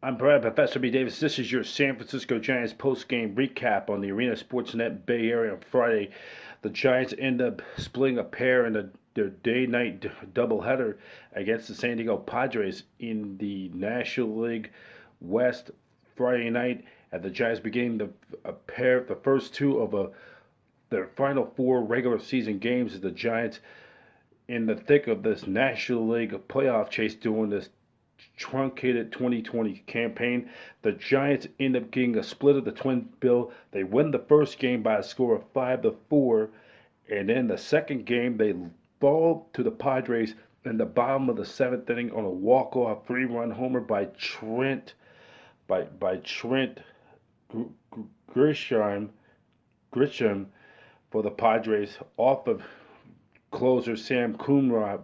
I'm Brad, Professor B. Davis. This is your San Francisco Giants post-game recap on the Arena Sportsnet Bay Area on Friday. The Giants end up splitting a pair in their day-night doubleheader against the San Diego Padres in the National League West Friday night. At the Giants beginning the first two of their final four regular season games as the Giants in the thick of this National League playoff chase during this truncated 2020 campaign. The Giants end up getting a split of the twin bill. They win the first game by a score of 5-4, and then the second game they fall to the Padres in the bottom of the seventh inning on a walk-off three-run homer by Trent Grisham Grisham for the Padres off of closer Sam Coonrod.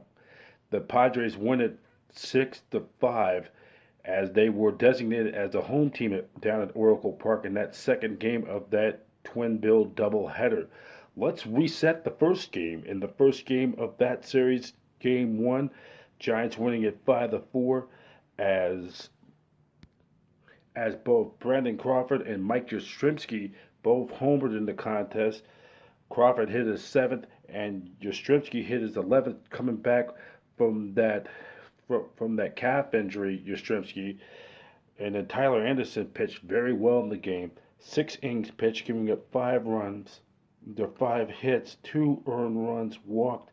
The Padres win it 6-5 as they were designated as the home team down at Oracle Park in that second game of that twin bill doubleheader. Let's reset the first game. In the first game of that series, game one, Giants winning it 5-4 as both Brandon Crawford and Mike Yastrzemski both homered in the contest. Crawford hit his seventh, and Yastrzemski hit his 11th, coming back from that calf injury, Yastrzemski. And then Tyler Anderson pitched very well in the game. 6 innings pitched, giving up 5 runs. Their 5 hits, 2 earned runs, walked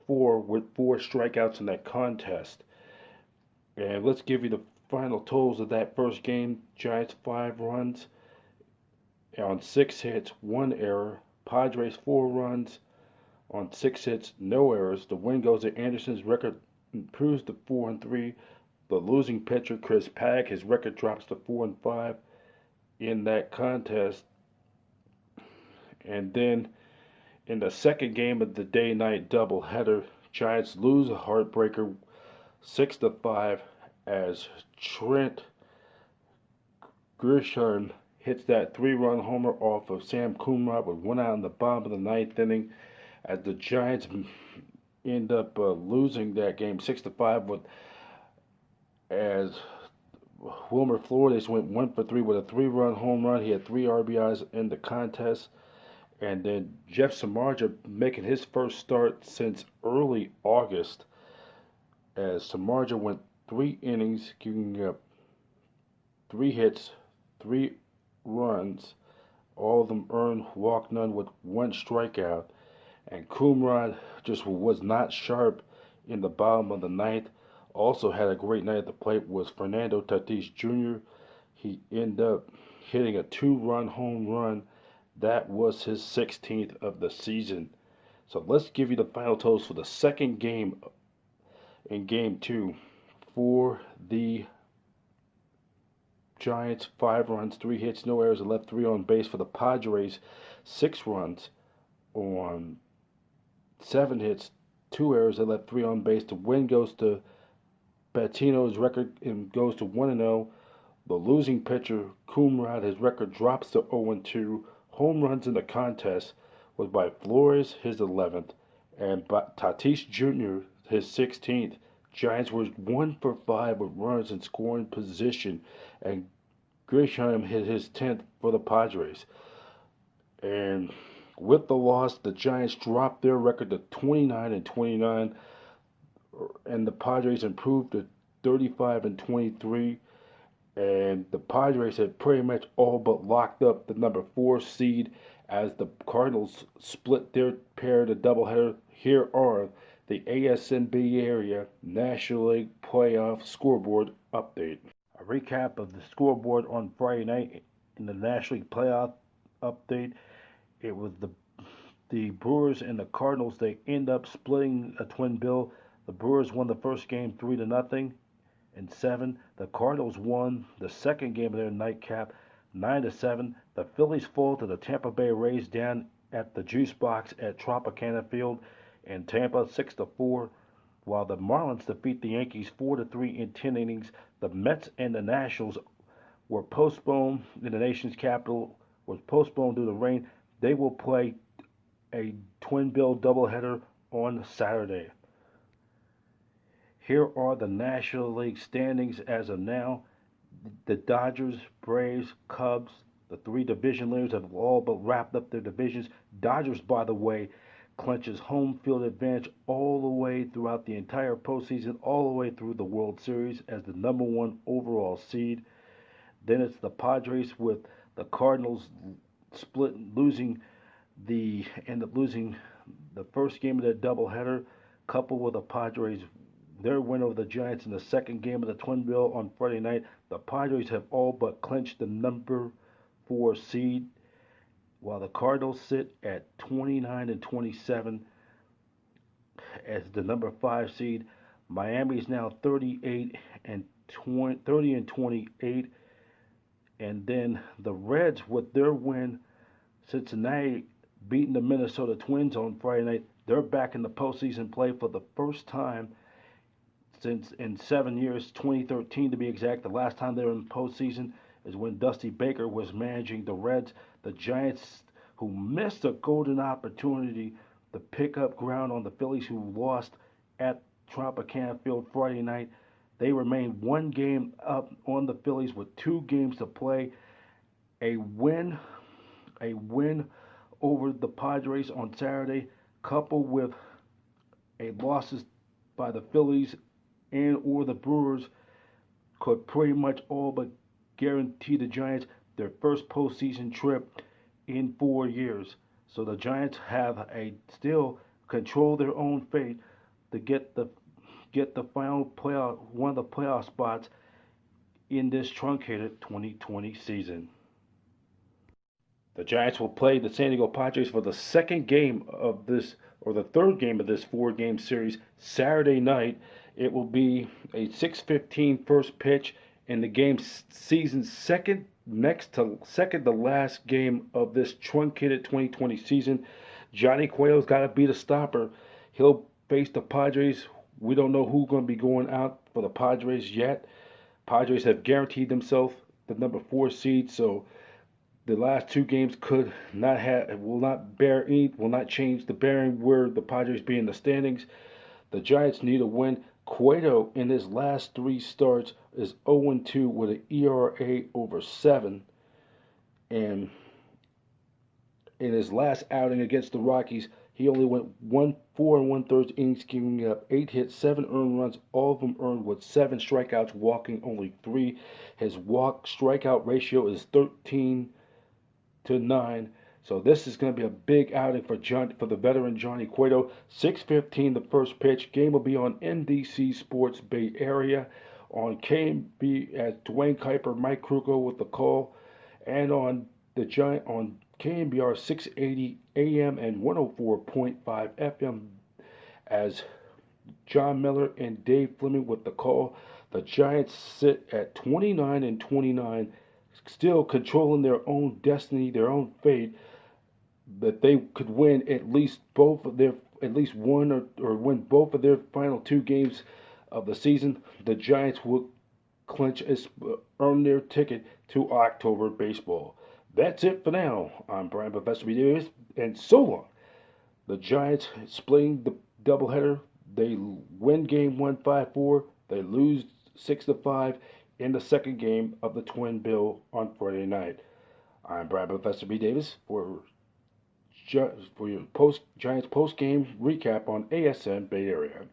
4 with 4 strikeouts in that contest. And let's give you the final totals of that first game. Giants 5 runs on 6 hits, 1 error. Padres 4 runs on 6 hits, no errors. The win goes to Anderson's record improves to 4-3. The losing pitcher, Chris Paddock, his record drops to 4-5 in that contest. And then in the second game of the day-night doubleheader, Giants lose a heartbreaker 6-5 as Trent Grisham hits that three-run homer off of Sam Coonrod with 1 out in the bottom of the ninth inning as the Giants end up losing that game 6-5 with as Wilmer Flores went 1 for 3 with a three-run home run. He had 3 RBIs in the contest. And then Jeff Samardzija making his first start since early August as Samardzija went 3 innings, giving up 3 hits, 3 runs, all of them earned, walked none with 1 strikeout. And Coonrod just was not sharp in the bottom of the ninth. Also had a great night at the plate was Fernando Tatis Jr. He ended up hitting a 2-run home run. That was his 16th of the season. So let's give you the final totals for the second game in game two. For the Giants, 5 runs, 3 hits, no errors, and left 3 on base. For the Padres, 6 runs on 7 hits, 2 errors, and left 3 on base. The win goes to Patino's record and goes to 1-0. The losing pitcher, Coonrod, his record drops to 0-2. Home runs in the contest was by Flores, his 11th, and by Tatis Jr., his 16th. Giants were 1 for 5 with runners in scoring position, and Grisham hit his 10th for the Padres. And with the loss, the Giants dropped their record to 29-29, and the Padres improved to 35-23. And the Padres had pretty much all but locked up the number 4 seed as the Cardinals split their pair to doubleheader. Here are the ASN Bay Area National League Playoff Scoreboard Update. A recap of the scoreboard on Friday night in the National League Playoff Update. It was the Brewers and the Cardinals. They end up splitting a twin bill. The Brewers won the first game 3-0 in 7. The Cardinals won the second game of their nightcap 9-7. The Phillies fall to the Tampa Bay Rays down at the Juice Box at Tropicana Field in Tampa 6-4. While the Marlins defeat the Yankees 4-3 in 10 innings. The Mets and the Nationals were postponed in the nation's capital, was postponed due to rain. They will play a twin bill doubleheader on Saturday. Here are the National League standings as of now. The Dodgers, Braves, Cubs, the three division leaders have all but wrapped up their divisions. Dodgers, by the way, clinches home field advantage all the way throughout the entire postseason, all the way through the World Series as the number one overall seed. Then it's the Padres with the Cardinals split, end up losing the first game of their doubleheader, coupled with the Padres their win over the Giants in the second game of the Twin Bill on Friday night. The Padres have all but clinched the number 4 seed, while the Cardinals sit at 29 and 27 as the number 5 seed. Miami is now 38 and 30 and 28, and then the Reds with their win, Cincinnati beating the Minnesota Twins on Friday night. They're back in the postseason play for the first time since in 7 years, 2013 to be exact. The last time they were in the postseason is when Dusty Baker was managing the Reds. The Giants, who missed a golden opportunity to pick up ground on the Phillies, who lost at Tropicana Field Friday night. They remain one game up on the Phillies with 2 games to play. A win over the Padres on Saturday, coupled with a losses by the Phillies and or the Brewers, could pretty much all but guarantee the Giants their first postseason trip in 4 years. So the Giants have still control their own fate to get the final playoff, one of the playoff spots in this truncated 2020 season. The Giants will play the San Diego Padres for the second game of this, or the third game of this 4-game series, Saturday night. It will be a 6:15 first pitch in the game's season's second to last game of this truncated 2020 season. Johnny Cueto's got to be the stopper. He'll face the Padres. We don't know who's going to be going out for the Padres yet. Padres have guaranteed themselves the number 4 seed, so the last 2 games will not change the bearing where the Padres be in the standings. The Giants need a win. Cueto in his last 3 starts is 0-2 with an ERA over 7, and in his last outing against the Rockies, he only went 4 1/3 innings, giving up 8 hits, 7 earned runs, all of them earned with 7 strikeouts, walking only 3. His walk strikeout ratio is 13-9. So this is going to be a big outing for the veteran Johnny Cueto. 6:15 the first pitch. Game will be on NBC Sports Bay Area, on KMB at Dwayne Kuiper, Mike Kruko with the call, and on KMBR 680 AM and 104.5 FM as John Miller and Dave Fleming with the call. The Giants sit at 29 and 29, still controlling their own destiny, their own fate, that they could win at least one or win both of their final 2 games of the season. The Giants will earn their ticket to October baseball. That's it for now. I'm Brian Professor B. Davis, and so long. The Giants splitting the doubleheader. They win game 1 5-4. They lose 6-5 in the second game of the Twin Bill on Friday night. I'm Brian Professor B. Davis for your Giants post-game recap on ASN Bay Area.